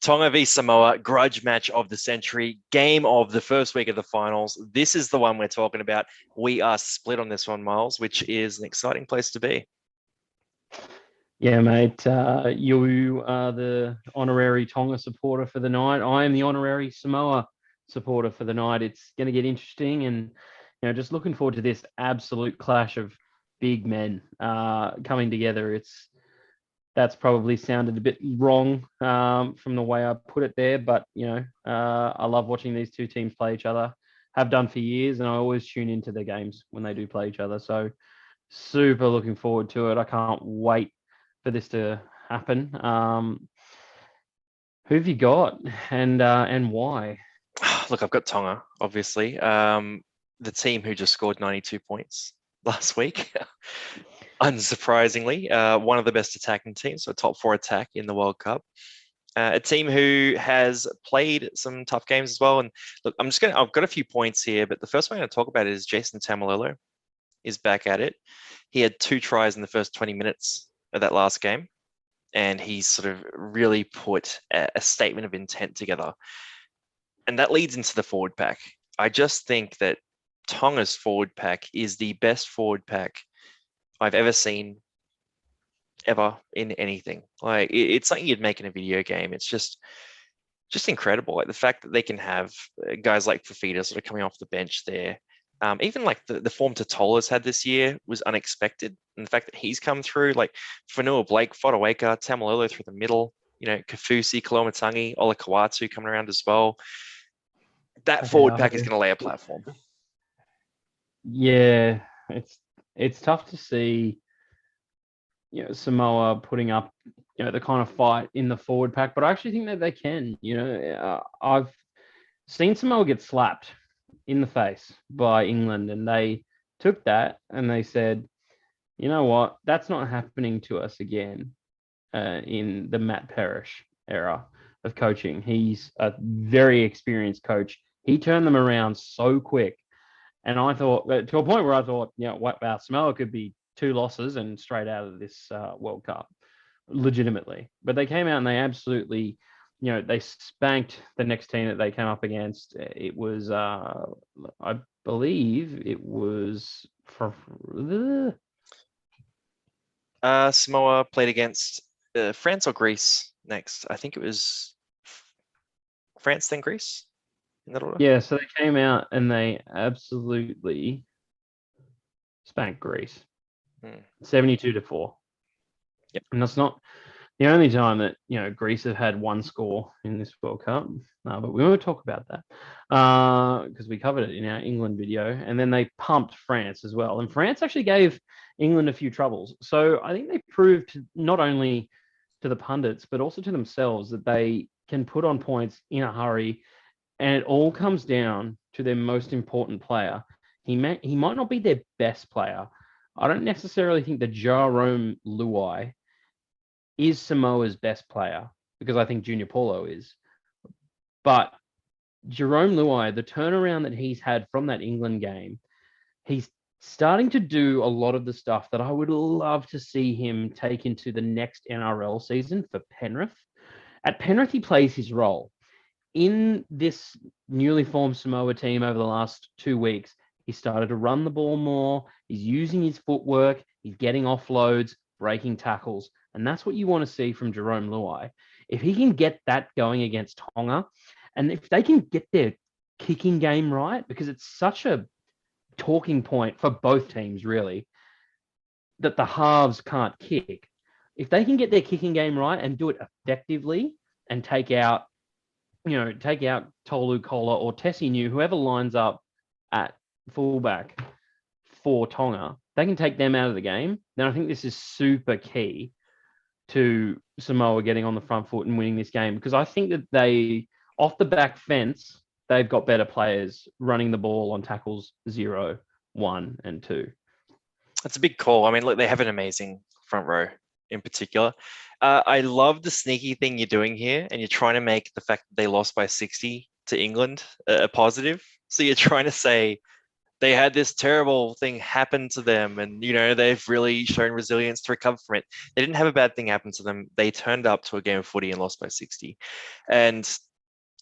Tonga v Samoa, grudge match of the century, game of the first week of the finals. This is the one we're talking about. We are split on this one, Miles, which is an exciting place to be. Yeah, mate. You are the honorary Tonga supporter for the night. I am the honorary Samoa supporter for the night. It's going to get interesting, and just looking forward to this absolute clash of big men coming together. That's probably sounded a bit wrong from the way I put it there, but I love watching these two teams play each other. Have done for years, and I always tune into their games when they do play each other. So super looking forward to it. I can't wait for this to happen. Who have you got, and why? Look, I've got Tonga, obviously. The team who just scored 92 points last week. Unsurprisingly, one of the best attacking teams, so top 4 attack in the World Cup. A team who has played some tough games as well. And look, I've got a few points here, but the first one I'm going to talk about is Jason Tamalolo is back at it. He had 2 tries in the first 20 minutes of that last game, and he's sort of really put a statement of intent together. And that leads into the forward pack. I just think that Tonga's forward pack is the best forward pack I've ever seen ever in anything. Like it's something you'd make in a video game. It's just incredible. Like the fact that they can have guys like Fafita sort of coming off the bench there. Even like the form Totola's had this year was unexpected. And the fact that he's come through, like Fanua Blake, Fotuaika, Tamalolo through the middle, Kafusi, Kalomatangi, Ola Kawatu coming around as well. That forward pack is going to lay a platform. Yeah, it's tough to see, Samoa putting up, the kind of fight in the forward pack, but I actually think that they can. I've seen Samoa get slapped in the face by England, and they took that and they said, you know what, that's not happening to us again. In the Matt Parrish era of coaching, he's a very experienced coach. He turned them around so quick. And I thought, to a point where I thought, wow, Samoa could be 2 losses and straight out of this World Cup, legitimately. But they came out and they absolutely, they spanked the next team that they came up against. It was, I believe it was Samoa played against France or Greece next. I think it was France, then Greece. In that order? Yeah, so they came out and they absolutely spanked Greece, 72-4. Yep. And that's not the only time that Greece have had one score in this World Cup. But we won't talk about that because we covered it in our England video. And then they pumped France as well. And France actually gave England a few troubles. So I think they proved not only to the pundits but also to themselves that they can put on points in a hurry. And it all comes down to their most important player. He might not be their best player. I don't necessarily think that Jerome Luai is Samoa's best player because I think Junior Paulo is. But Jerome Luai, the turnaround that he's had from that England game, he's starting to do a lot of the stuff that I would love to see him take into the next NRL season for Penrith. At Penrith, he plays his role. In this newly formed Samoa team over the last 2 weeks, he started to run the ball more. He's using his footwork. He's getting offloads, breaking tackles. And that's what you want to see from Jerome Luai. If he can get that going against Tonga, and if they can get their kicking game right, because it's such a talking point for both teams, really, that the halves can't kick. If they can get their kicking game right and do it effectively and take out Tolu Kola or Tessie New, whoever lines up at fullback for Tonga, they can take them out of the game. Then I think this is super key to Samoa getting on the front foot and winning this game, because I think that they, off the back fence, they've got better players running the ball on tackles 0, 1, and 2. That's a big call. I mean, look, they have an amazing front row in particular. I love the sneaky thing you're doing here, and you're trying to make the fact that they lost by 60 to England a positive. So you're trying to say they had this terrible thing happen to them, and they've really shown resilience to recover from it. They didn't have a bad thing happen to them. They turned up to a game of footy and lost by 60, and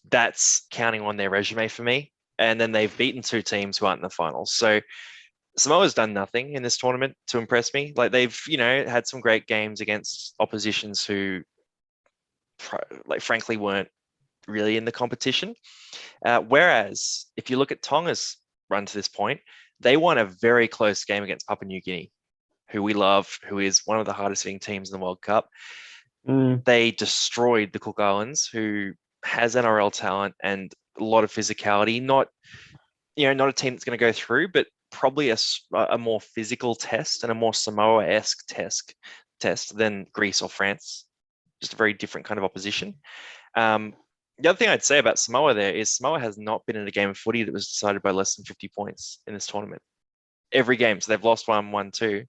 that's counting on their resume for me. And then they've beaten two teams who aren't in the finals. So Samoa's done nothing in this tournament to impress me. Like they've had some great games against oppositions who frankly weren't really in the competition. Whereas if you look at Tonga's run to this point, they won a very close game against Papua New Guinea, who we love, who is one of the hardest hitting teams in the World Cup. They destroyed the Cook Islands, who has NRL talent and a lot of physicality. Not a team that's going to go through, but probably a more physical test and a more Samoa-esque test than Greece or France. Just a very different kind of opposition. The other thing I'd say about Samoa there is Samoa has not been in a game of footy that was decided by less than 50 points in this tournament. Every game. So they've lost one, won two,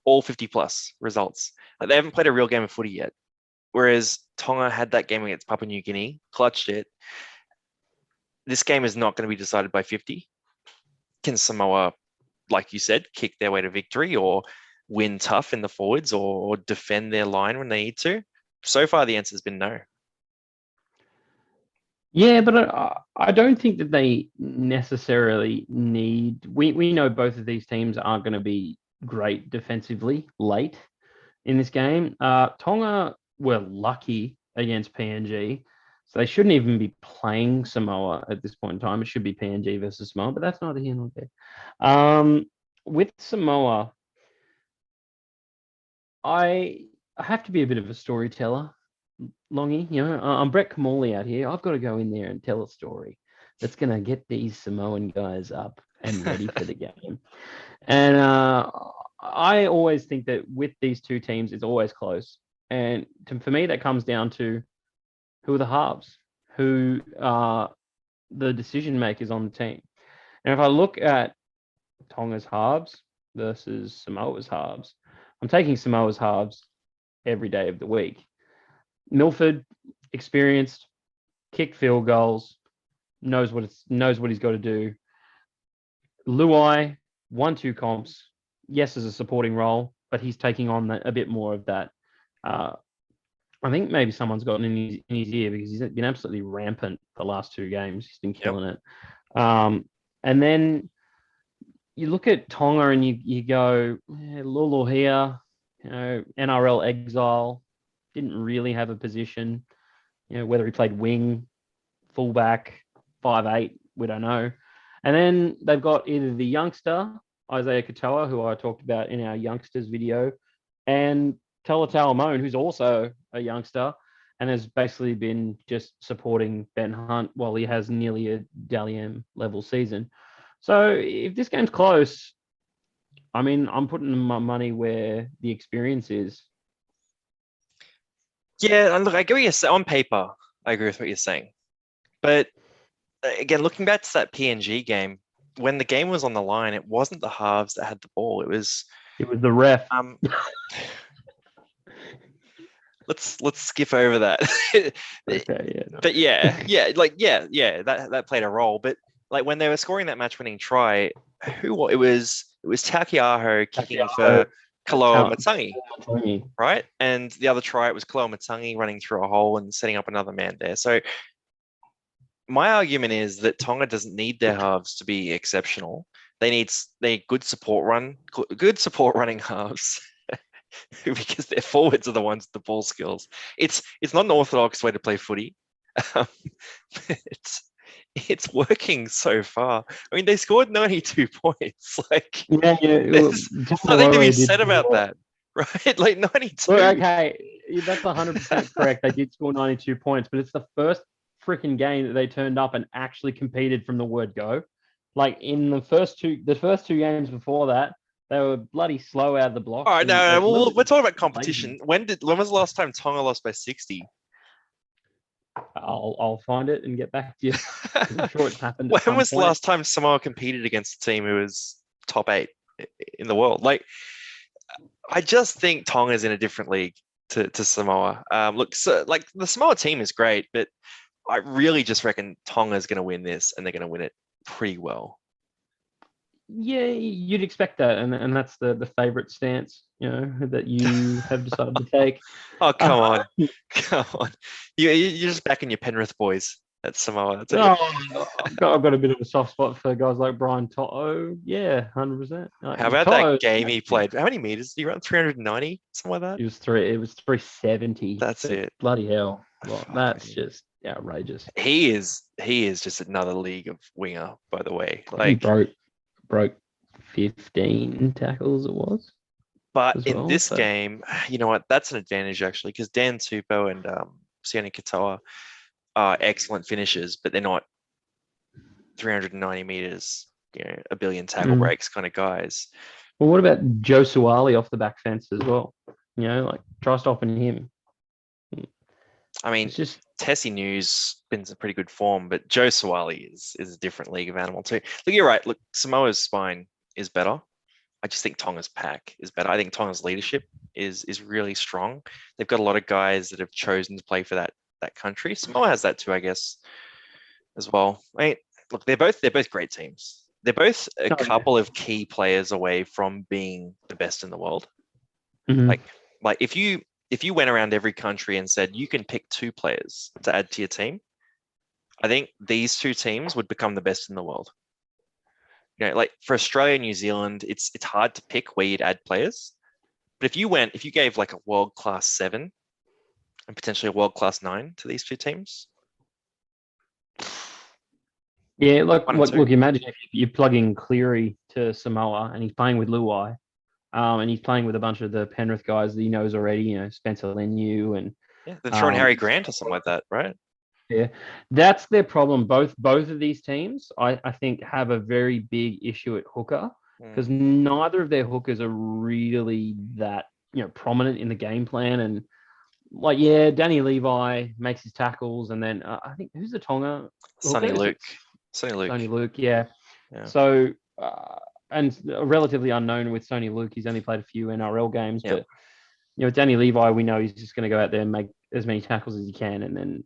all 50 plus results. Like they haven't played a real game of footy yet. Whereas Tonga had that game against Papua New Guinea, clutched it. This game is not going to be decided by 50. Can Samoa, like you said, kick their way to victory or win tough in the forwards or defend their line when they need to? So far, the answer has been no. Yeah, but I don't think that they necessarily need. We know both of these teams aren't going to be great defensively late in this game. Tonga were lucky against PNG, so they shouldn't even be playing Samoa at this point in time. It should be PNG versus Samoa, but that's neither here nor there. With Samoa, I have to be a bit of a storyteller. Longy, I'm Brett Kamali out here. I've got to go in there and tell a story that's going to get these Samoan guys up and ready for the game. And I always think that with these two teams, it's always close. And for me, that comes down to who are the halves, who are the decision makers on the team. And if I look at Tonga's halves versus Samoa's halves, I'm taking Samoa's halves every day of the week. Milford, experienced, kicked field goals, knows what he's got to do. Luai, 1-2 comps, yes, as a supporting role, but he's taking on a bit more of that. I think maybe someone's gotten in his ear because he's been absolutely rampant the last two games. He's been killing it. And then you look at Tonga and you go, Lulu here, NRL exile, didn't really have a position, whether he played wing, fullback, 5'8", we don't know. And then they've got either the youngster, Isaiah Katoa, who I talked about in our youngsters video, and Talatau Amone, who's also a youngster and has basically been just supporting Ben Hunt while he has nearly a Dally M level season. So if this game's close, I mean, I'm putting my money where the experience is. Yeah, and look, I agree with you. On paper, I agree with what you're saying. But again, looking back to that PNG game, when the game was on the line, it wasn't the halves that had the ball. It was the ref. Let's skip over that. Okay, But that played a role. But like when they were scoring that match-winning try, it was Takiaho kicking for Kaloa Matangi, right? And the other try, it was Kaloa Matangi running through a hole and setting up another man there. So my argument is that Tonga doesn't need their halves to be exceptional. They need good support running halves. Because their forwards are the ones with the ball skills. It's not an orthodox way to play footy. It's working so far. I mean, they scored 92 points. Like, there's nothing to be said about that, right? Like 92. Well, okay, that's 100% correct. They did score 92 points, but it's the first freaking game that they turned up and actually competed from the word go. Like in the first two games before that, they were bloody slow out of the block. All right, we're talking about competition. When was the last time Tonga lost by 60? I'll find it and get back to you. I'm sure it's happened. When was the last time Samoa competed against a team who was top 8 in the world? Like, I just think Tonga's in a different league to Samoa. Like the Samoa team is great, but I really just reckon Tonga's going to win this, and they're going to win it pretty well. Yeah, you'd expect that, and that's the favorite stance, that you have decided to take. Oh, come Uh, on. Come on. You're just backing your Penrith boys at Samoa. That's what I've got a bit of a soft spot for guys like Brian Toto. Yeah, 100%. How about that Toto, game he played? How many meters did he run? 390? Something like that? it was 370, That's but it. bloody hell, well, Fuck that's me. just outrageous. He is just another league of winger, by the way. He Like, broke 15 tackles, it was, but as in well. this So game, you know what? That's an advantage actually, because Dan Tupou and Sione Katoa are excellent finishers, but they're not 390 meters, a billion tackle mm. breaks kind of guys. Well, what about Joe Suwali off the back fence as well? Like try stopping him. I mean, It's just Tessie News been in some pretty good form, but Joe Sawali is a different league of animal too. Look, you're right. Look, Samoa's spine is better. I just think Tonga's pack is better. I think Tonga's leadership is really strong. They've got a lot of guys that have chosen to play for that country. Samoa has that too, I guess, as well. I mean, look, they're both great teams. They're both a oh, yeah. couple of key players away from being the best in the world. Mhm. Like if you went around every country and said you can pick two players to add to your team, I think these two teams would become the best in the world. Like for Australia and New Zealand, it's hard to pick where you'd add players. But if you gave like a world class 7 and potentially a world class 9 to these two teams, Yeah, look, one and look, two. look. Imagine if you plug in Cleary to Samoa and he's playing with Luai, and he's playing with a bunch of the Penrith guys that he knows already. Spencer Leniu and Yeah, then throw in Harry Grant or something Scott. like that, right? Yeah, that's their problem. Both of these teams, I think, have a very big issue at hooker Mm. because neither of their hookers are really that prominent in the game plan. And like, yeah, Danny Levi makes his tackles, and then I think who's the Tonga hooker? Sonny Is Luke. it Sonny Luke. Sony Luke? Yeah. Yeah. So and relatively unknown with Sony Luke. He's only played a few NRL games, Yeah. but Danny Levi, we know he's just going to go out there and make as many tackles as he can, and then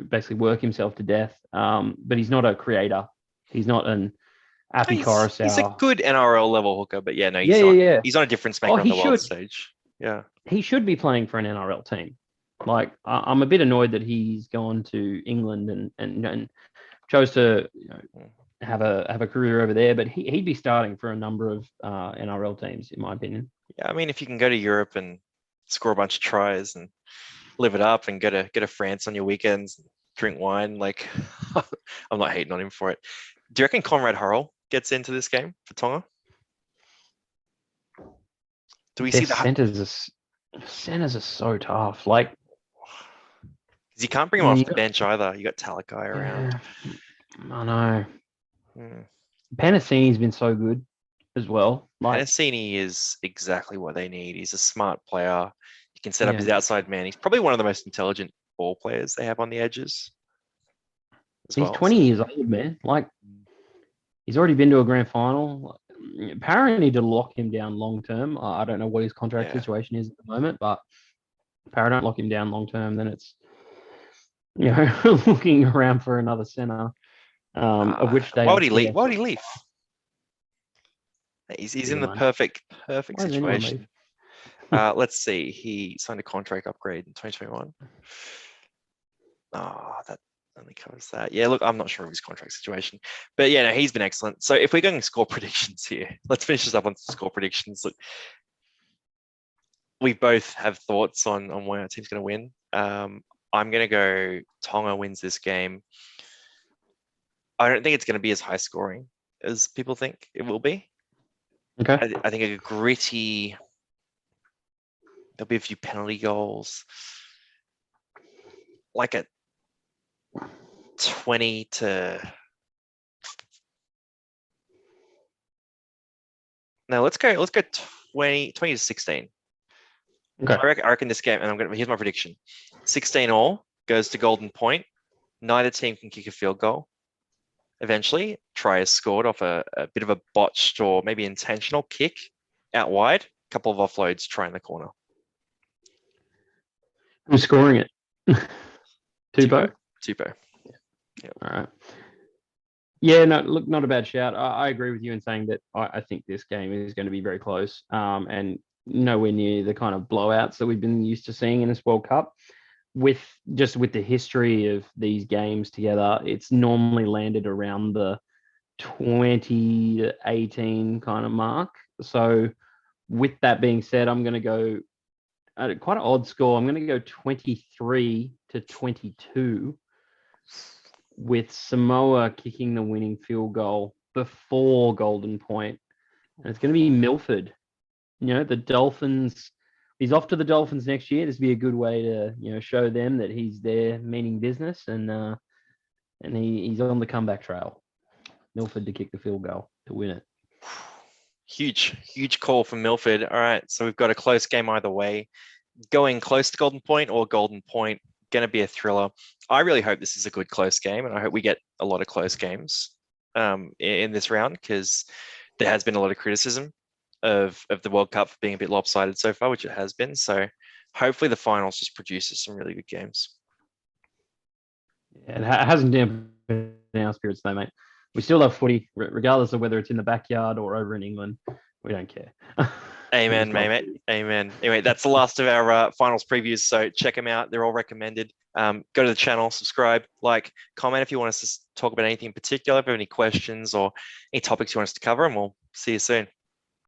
basically work himself to death. But he's not a creator. He's not an Appy He's a Coruscant. good NRL level hooker, but yeah, no, Yeah, he's yeah, not. yeah. He's not a difference Oh, maker on the world stage. Yeah. he should be playing for an NRL team. Like I'm a bit annoyed that he's gone to England and chose to have a career over there, but he'd be starting for a number of NRL teams, in my opinion. Yeah, I mean, if you can go to Europe and score a bunch of tries and live it up and go to France on your weekends, drink wine, like I'm not hating on him for it. Do you reckon Conrad Hurrell gets into this game for Tonga? Do we Their see the? centers are so tough. Like, Because you can't bring him off the bench either. You got Talakai around. yeah, I know. Hmm. Panasini's been so good as well. Like, Panasini is exactly what they need. He's a smart player. He can set up his yeah, outside man. He's probably one of the most intelligent ball players they have on the edges as he's well. 20 years old, man. Like, he's already been to a grand final. Parra need to lock him down long term. I don't know what his contract situation is at the moment, but Parra don't lock him down long term, then it's looking around for another center. Of which they why would he leave? yeah, Why would he leave? He's in the money. perfect Why does anyone situation. leave? Let's see. He signed a contract upgrade in 2021. That only covers that. Yeah, look, I'm not sure of his contract situation, but yeah, no, he's been excellent. So if we're going score predictions here, let's finish this up on score predictions. Look, we both have thoughts on where our team's going to win. I'm going to go Tonga wins this game. I don't think it's going to be as high scoring as people think it will be. Okay. I think a gritty. There'll be a few penalty goals, like a 20 to. No, let's go 20 to 16. Okay. I reckon this game, and here's my prediction: 16 all goes to golden point. Neither team can kick a field goal. Eventually, try is scored off a bit of a botched or maybe intentional kick out wide. A couple of offloads, try in the corner. Who's scoring it? Tupou? Tupou. All right. Yeah, no, look, not a bad shout. I agree with you in saying that I think this game is going to be very close, and nowhere near the kind of blowouts that we've been used to seeing in this World Cup. With the history of these games together, it's normally landed around the 20 to 18 kind of mark. So, with that being said, I'm going to go at quite an odd score. I'm going to go 23-22 with Samoa kicking the winning field goal before Golden Point. And it's going to be Milford. The Dolphins. He's off to the Dolphins next year. This would be a good way to show them that he's there meaning business, and he's on the comeback trail. Milford to kick the field goal to win it. Huge call from Milford. All right, so we've got a close game either way. Going close to Golden Point or Golden Point, going to be a thriller. I really hope this is a good close game, and I hope we get a lot of close games in this round, because there has been a lot of criticism of the World Cup for being a bit lopsided so far, which it has been. So hopefully the finals just produces some really good games. Yeah, it hasn't dampened our spirits though, mate. We still love footy, regardless of whether it's in the backyard or over in England. We don't care. Amen, mate. Amen. Anyway, that's the last of our finals previews. So check them out. They're all recommended. Go to the channel, subscribe, like, comment if you want us to talk about anything in particular. If you have any questions or any topics you want us to cover, and we'll see you soon.